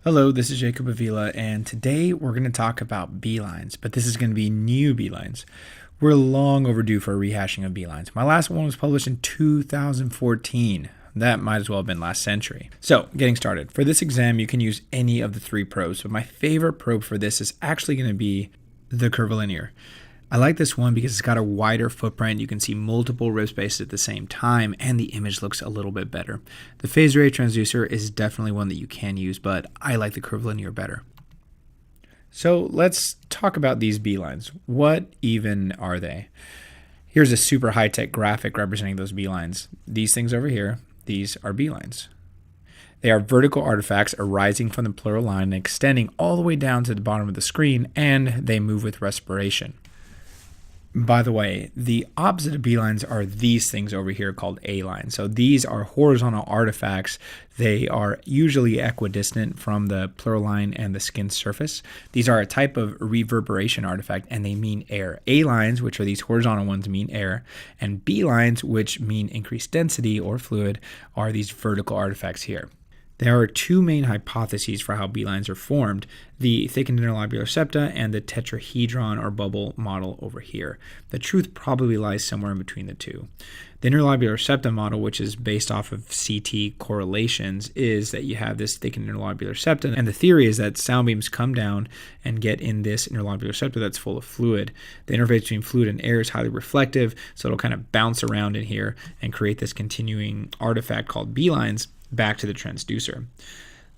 Hello, this is Jacob Avila, and today we're going to talk about B-lines, but this is going to be new B-lines. We're long overdue for a rehashing of B-lines. My last one was published in 2014. That might as well have been last century. So, getting started. For this exam, you can use any of the three probes, but my favorite probe for this is actually going to be the curvilinear. I like this one because it's got a wider footprint. You can see multiple rib spaces at the same time, and the image looks a little bit better. The phase array transducer is definitely one that you can use, but I like the curvilinear better. So let's talk about these B-lines. What even are they? Here's a super high-tech graphic representing those B-lines. These things over here, these are B-lines. They are vertical artifacts arising from the pleural line and extending all the way down to the bottom of the screen, and they move with respiration. By the way, the opposite of B-lines are these things over here called A-lines. So these are horizontal artifacts. They are usually equidistant from the pleural line and the skin surface. These are a type of reverberation artifact, and they mean air. A-lines, which are these horizontal ones, mean air, and B-lines, which mean increased density or fluid, are these vertical artifacts here. There are two main hypotheses for how B-lines are formed, the thickened interlobular septa and the tetrahedron or bubble model over here. The truth probably lies somewhere in between the two. The interlobular septa model, which is based off of CT correlations, is that you have this thickened interlobular septa, and the theory is that sound beams come down and get in this interlobular septa that's full of fluid. The interface between fluid and air is highly reflective, so it'll kind of bounce around in here and create this continuing artifact called B-lines back to the transducer.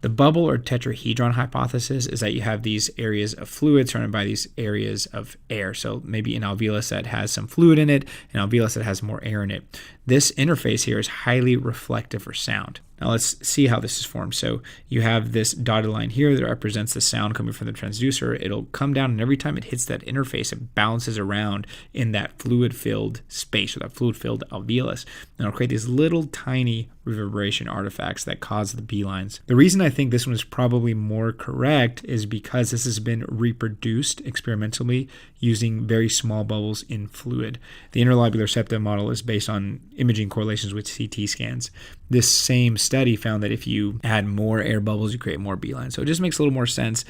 The bubble or tetrahedron hypothesis is that you have these areas of fluid surrounded by these areas of air. So maybe an alveolus that has some fluid in it, an alveolus that has more air in it. This interface here is highly reflective for sound. Now let's see how this is formed. So you have this dotted line here that represents the sound coming from the transducer. It'll come down, and every time it hits that interface, it bounces around in that fluid-filled space, or that fluid-filled alveolus. And it'll create these little tiny reverberation artifacts that cause the B-lines. The reason I think this one is probably more correct is because this has been reproduced experimentally using very small bubbles in fluid. The interlobular septa model is based on imaging correlations with CT scans. This same study found that if you add more air bubbles, you create more B-lines. So it just makes a little more sense.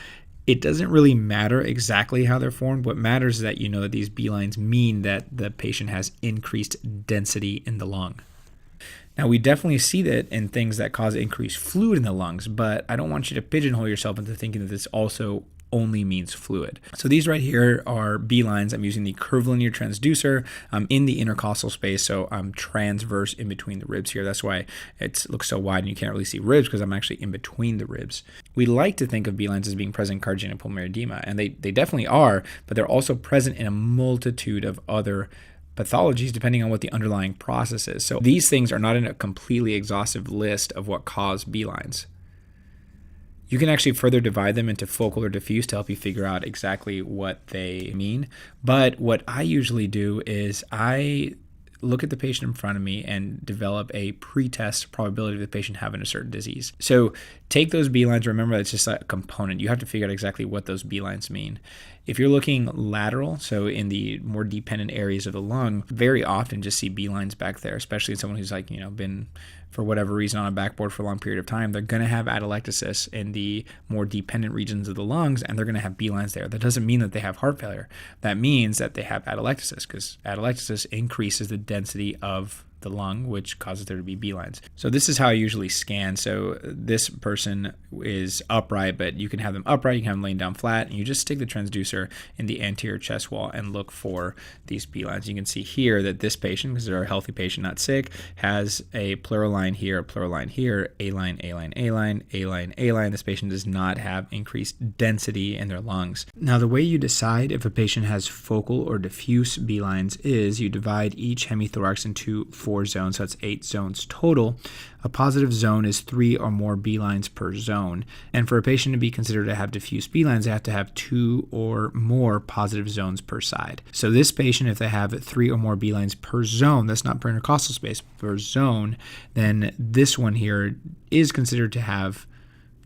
It doesn't really matter exactly how they're formed. What matters is that you know that these B-lines mean that the patient has increased density in the lung. Now, we definitely see that in things that cause increased fluid in the lungs, but I don't want you to pigeonhole yourself into thinking that this also only means fluid. So these right here are B-lines. I'm using the curvilinear transducer. I'm in the intercostal space, so I'm transverse in between the ribs here. That's why it looks so wide and you can't really see ribs, because I'm actually in between the ribs. We like to think of B-lines as being present in cardiogenic pulmonary edema, and they definitely are, but they're also present in a multitude of other pathologies depending on what the underlying process is. So these things are not in a completely exhaustive list of what cause B-lines. You can actually further divide them into focal or diffuse to help you figure out exactly what they mean. But what I usually do is I look at the patient in front of me and develop a pre-test probability of the patient having a certain disease. So take those B-lines. Remember, it's just a component. You have to figure out exactly what those B-lines mean. If you're looking lateral, so in the more dependent areas of the lung, very often just see B-lines back there, especially in someone who's been for whatever reason on a backboard for a long period of time. They're going to have atelectasis in the more dependent regions of the lungs, and they're going to have B-lines there. That doesn't mean that they have heart failure. That means that they have atelectasis, because atelectasis increases the density of the lung, which causes there to be B-lines. So this is how I usually scan. So this person is upright, but you can have them upright, you can have them laying down flat, and you just stick the transducer in the anterior chest wall and look for these B-lines. You can see here that this patient, because they're a healthy patient, not sick, has a pleural line here, a pleural line here, A-line, A-line, A-line, A-line, A-line. This patient does not have increased density in their lungs. Now, the way you decide if a patient has focal or diffuse B-lines is you divide each hemithorax into 4 zones, so that's 8 zones total. A positive zone is 3 or more B-lines per zone. And for a patient to be considered to have diffuse B-lines, they have to have 2 or more positive zones per side. So this patient, if they have 3 or more B-lines per zone, that's not per intercostal space, per zone, then this one here is considered to have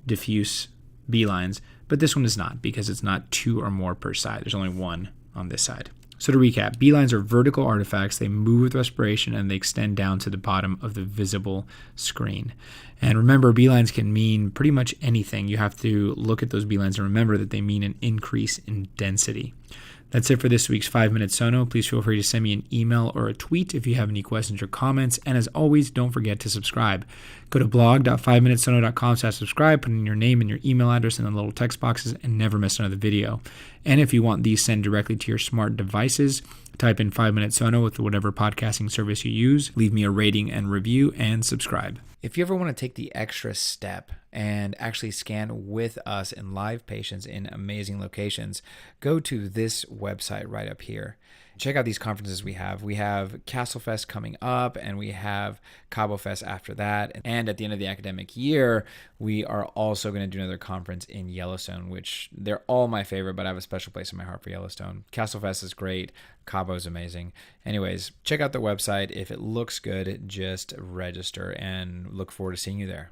diffuse B-lines, but this one is not, because it's not 2 or more per side. There's only 1 on this side. So to recap, beelines are vertical artifacts. They move with respiration and they extend down to the bottom of the visible screen. And remember, beelines can mean pretty much anything. You have to look at those beelines and remember that they mean an increase in density. That's it for this week's 5-Minute Sono. Please feel free to send me an email or a tweet if you have any questions or comments. And as always, don't forget to subscribe. Go to blog.5minutesono.com/subscribe, put in your name and your email address in the little text boxes, and never miss another video. And if you want these sent directly to your smart devices, type in 5-Minute Sono with whatever podcasting service you use. Leave me a rating and review and subscribe. If you ever want to take the extra step and actually scan with us in live patients in amazing locations, go to this website right up here. Check out these conferences we have. We have CastleFest coming up, and we have CaboFest after that. And at the end of the academic year, we are also going to do another conference in Yellowstone, which they're all my favorite, but I have a special place in my heart for Yellowstone. CastleFest is great. Cabo is amazing. Anyways, check out the website. If it looks good, just register, and look forward to seeing you there.